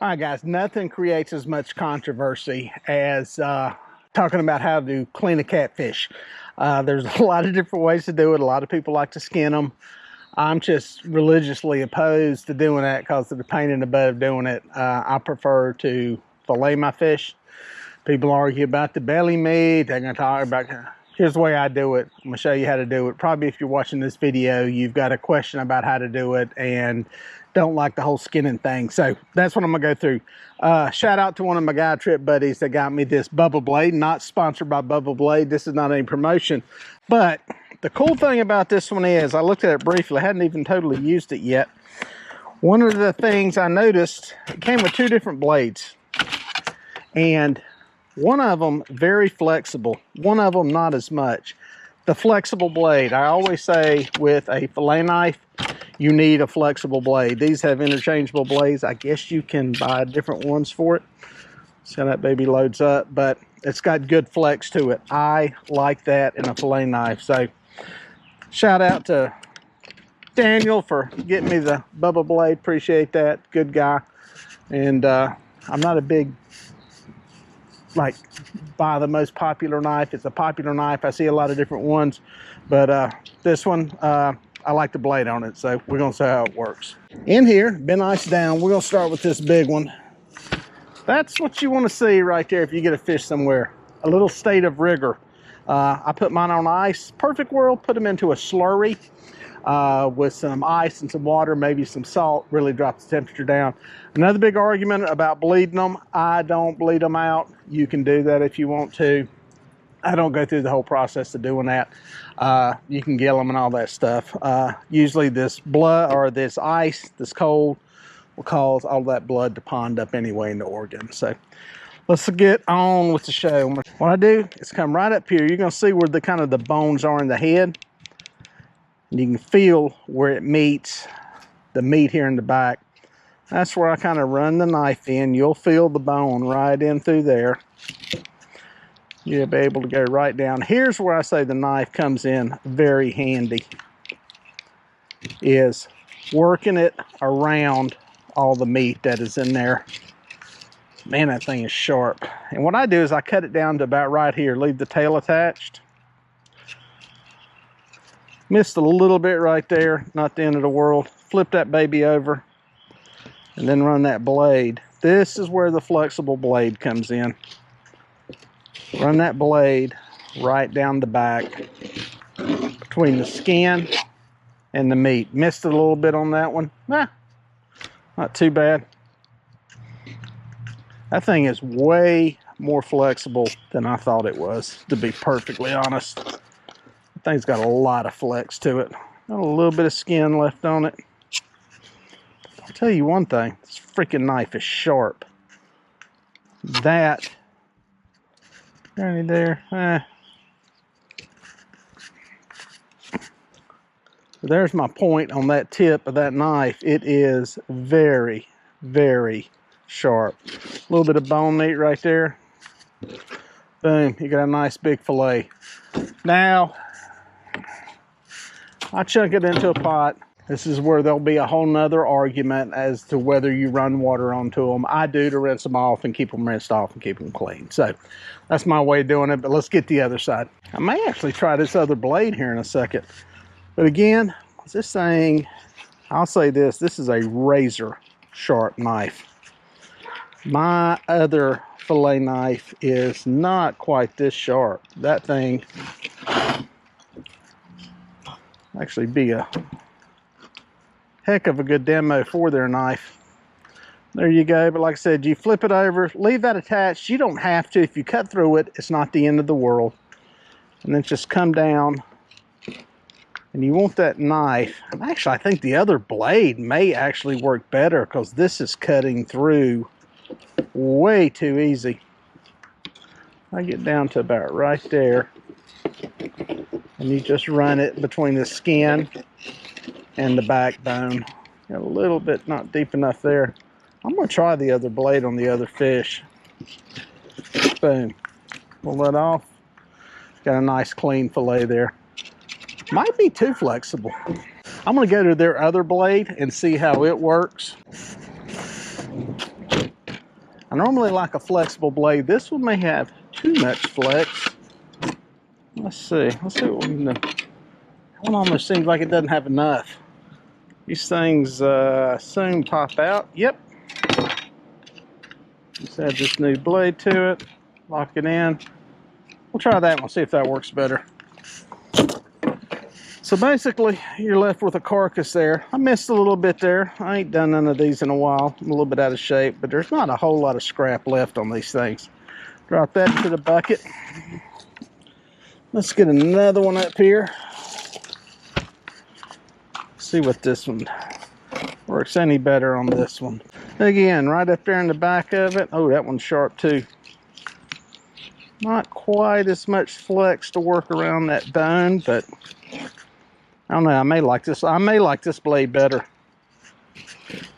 All right, guys, nothing creates as much controversy as talking about how to clean a catfish. There's a lot of different ways to do it. A lot of people like to skin them. I'm just religiously opposed to doing that because of the pain in the butt of doing it. I prefer to fillet my fish. People argue about the belly meat. They're going to talk about, here's the way I do it. I'm going to show you how to do it. Probably if you're watching this video, you've got a question about how to do it and don't like the whole skinning thing. So that's what I'm going to go through. Shout out to one of my guide trip buddies that got me this Bubba Blade. Not sponsored by Bubba Blade. This is not any promotion. But the cool thing about this one is, I looked at it briefly. I hadn't even totally used it yet. One of the things I noticed, it came with two different blades. And one of them very flexible. One of them not as much. The flexible blade, I always say with a fillet knife, you need a flexible blade. These have interchangeable blades. I guess you can buy different ones for it. See how that baby loads up, but it's got good flex to it. I like that in a fillet knife. So shout out to Daniel for getting me the Bubba Blade. Appreciate that. Good guy. And I'm not a big, like, buy the most popular knife. It's a popular knife. I see a lot of different ones, but this one, I like the blade on it, so we're gonna see how it works. In here, been iced down, we're gonna start with this big one. That's what you wanna see right there if you get a fish somewhere. A little state of rigor. I put mine on ice. Perfect world, put them into a slurry with some ice and some water, maybe some salt, really drop the temperature down. Another big argument about bleeding them. I don't bleed them out. You can do that if you want to. I don't go through the whole process of doing that. You can gill them and all that stuff. Usually this blood or this ice, this cold, will cause all that blood to pond up anyway in the organ. So let's get on with the show. What I do is come right up here. You're gonna see where the kind of the bones are in the head. And you can feel where it meets the meat here in the back. That's where I kind of run the knife in. You'll feel the bone right in through there. You'll be able to go right down. Here's where I say the knife comes in very handy, is working it around all the meat that is in there. Man, that thing is sharp. And what I do is I cut it down to about right here, leave the tail attached. Missed a little bit right there, not the end of the world. Flip that baby over and then run that blade. This is where the flexible blade comes in. Run that blade right down the back between the skin and the meat. Missed it a little bit on that one. Nah, not too bad. That thing is way more flexible than I thought it was, to be perfectly honest. The thing's got a lot of flex to it. Got a little bit of skin left on it. I'll tell you one thing, this freaking knife is sharp. That there. There's my point on that tip of that knife. It is very, very sharp. A little bit of bone meat right there. Boom, you got a nice big fillet. Now, I chunk it into a pot. This is where there'll be a whole nother argument as to whether you run water onto them. I do, to rinse them off and keep them rinsed off and keep them clean. So that's my way of doing it, but let's get the other side. I may actually try this other blade here in a second. But again, this thing, I'll say this is a razor sharp knife. My other fillet knife is not quite this sharp. That thing actually be a heck of a good demo for their knife. There you go. But like I said, you flip it over, leave that attached. You don't have to. If you cut through it, it's not the end of the world. And then just come down. And you want that knife. Actually, I think the other blade may actually work better because this is cutting through way too easy. I get down to about right there. And you just run it between the skin and the backbone. Got a little bit not deep enough there. I'm going to try the other blade on the other fish. Boom. Pull that off. Got a nice clean fillet there. Might be too flexible. I'm going to go to their other blade and see how it works. I normally like a flexible blade. This one may have too much flex. Let's see what we can do. That one almost seems like it doesn't have enough. These things soon pop out. Yep. Let's add this new blade to it. Lock it in. We'll try that one, see if that works better. So basically, you're left with a carcass there. I missed a little bit there. I ain't done none of these in a while. I'm a little bit out of shape, but there's not a whole lot of scrap left on these things. Drop that into the bucket. Let's get another one up here. See what this one works any better on this one. Again, right up there in the back of it. Oh, that one's sharp too. Not quite as much flex to work around that bone, but I don't know, I may like this blade better.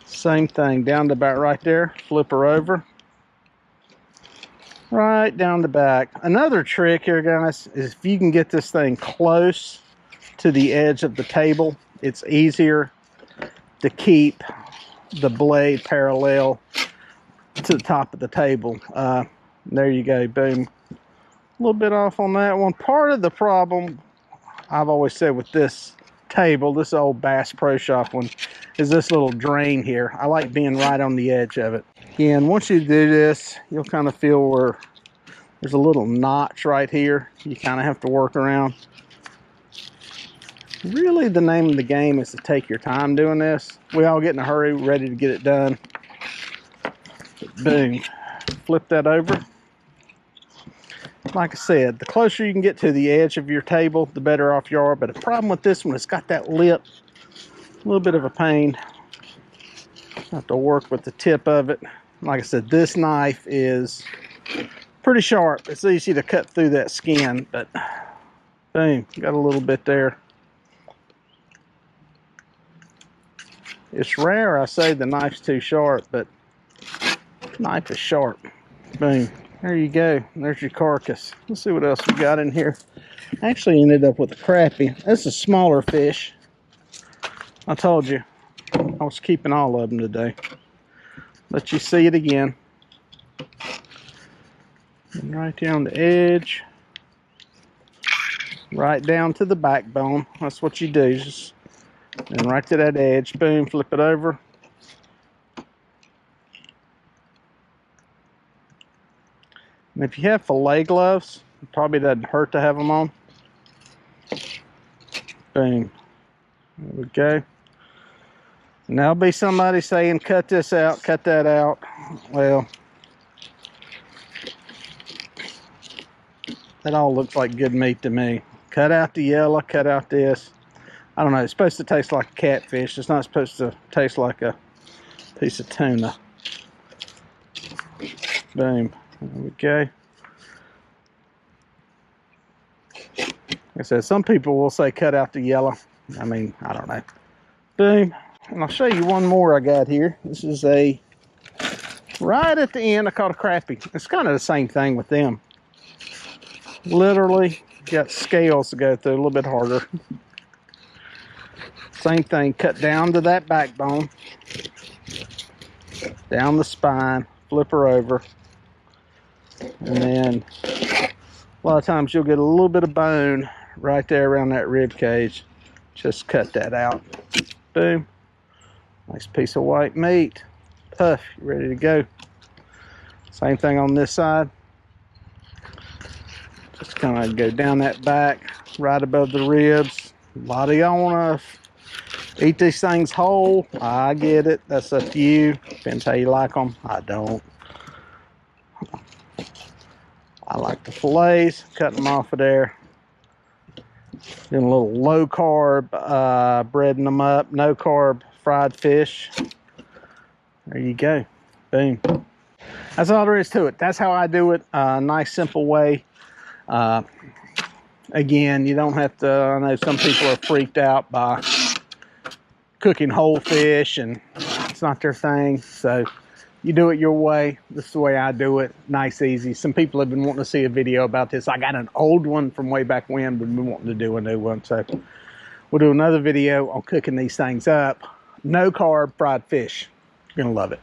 Same thing, down to about right there, flip her over. Right down the back. Another trick here, guys, is if you can get this thing close to the edge of the table, it's easier to keep the blade parallel to the top of the table. There you go, boom. A little bit off on that one. Part of the problem, I've always said with this table, this old Bass Pro Shop one, is this little drain here. I like being right on the edge of it. Again, once you do this, you'll kind of feel where there's a little notch right here. You kind of have to work around. Really, the name of the game is to take your time doing this. We all get in a hurry, ready to get it done. Boom. Flip that over. Like I said, the closer you can get to the edge of your table, the better off you are. But the problem with this one, it's got that lip. A little bit of a pain. Have to work with the tip of it. Like I said, this knife is pretty sharp. It's easy to cut through that skin, but boom, got a little bit there. It's rare I say the knife's too sharp, but the knife is sharp. Boom. There you go. There's your carcass. Let's see what else we got in here. Actually ended up with a crappie. This is a smaller fish. I told you I was keeping all of them today. Let you see it again. And right down the edge. Right down to the backbone. That's what you do. Just and right to that edge. Boom. Flip it over. And if you have fillet gloves, it probably doesn't hurt to have them on. Boom. There we go. And there'll be somebody saying, cut this out, cut that out. Well, that all looks like good meat to me. Cut out the yellow, cut out this. I don't know, it's supposed to taste like catfish. It's not supposed to taste like a piece of tuna. Boom. There we go. Like I said, some people will say cut out the yellow. I mean, I don't know. Boom. And I'll show you one more I got here. This is a, right at the end, I caught a crappie. It's kind of the same thing with them. Literally got scales to go through, a little bit harder. Same thing, cut down to that backbone. Down the spine, flip her over. And then a lot of times you'll get a little bit of bone right there around that rib cage. Just cut that out. Boom. Nice piece of white meat. Puff, you ready to go. Same thing on this side. Just kind of go down that back, right above the ribs. A lot of y'all want to eat these things whole. I get it. That's up to you. Depends how you like them. I don't. I like the fillets, cutting them off of there. Doing a little low carb, breading them up, no carb fried fish. There you go. Boom. That's all there is to it. That's how I do it. Nice, simple way. Again, you don't have to, I know some people are freaked out by cooking whole fish and it's not their thing. So you do it your way. This is the way I do it. Nice, easy. Some people have been wanting to see a video about this. I got an old one from way back when, but been wanting to do a new one. So we'll do another video on cooking these things up. No carb fried fish. You're gonna love it.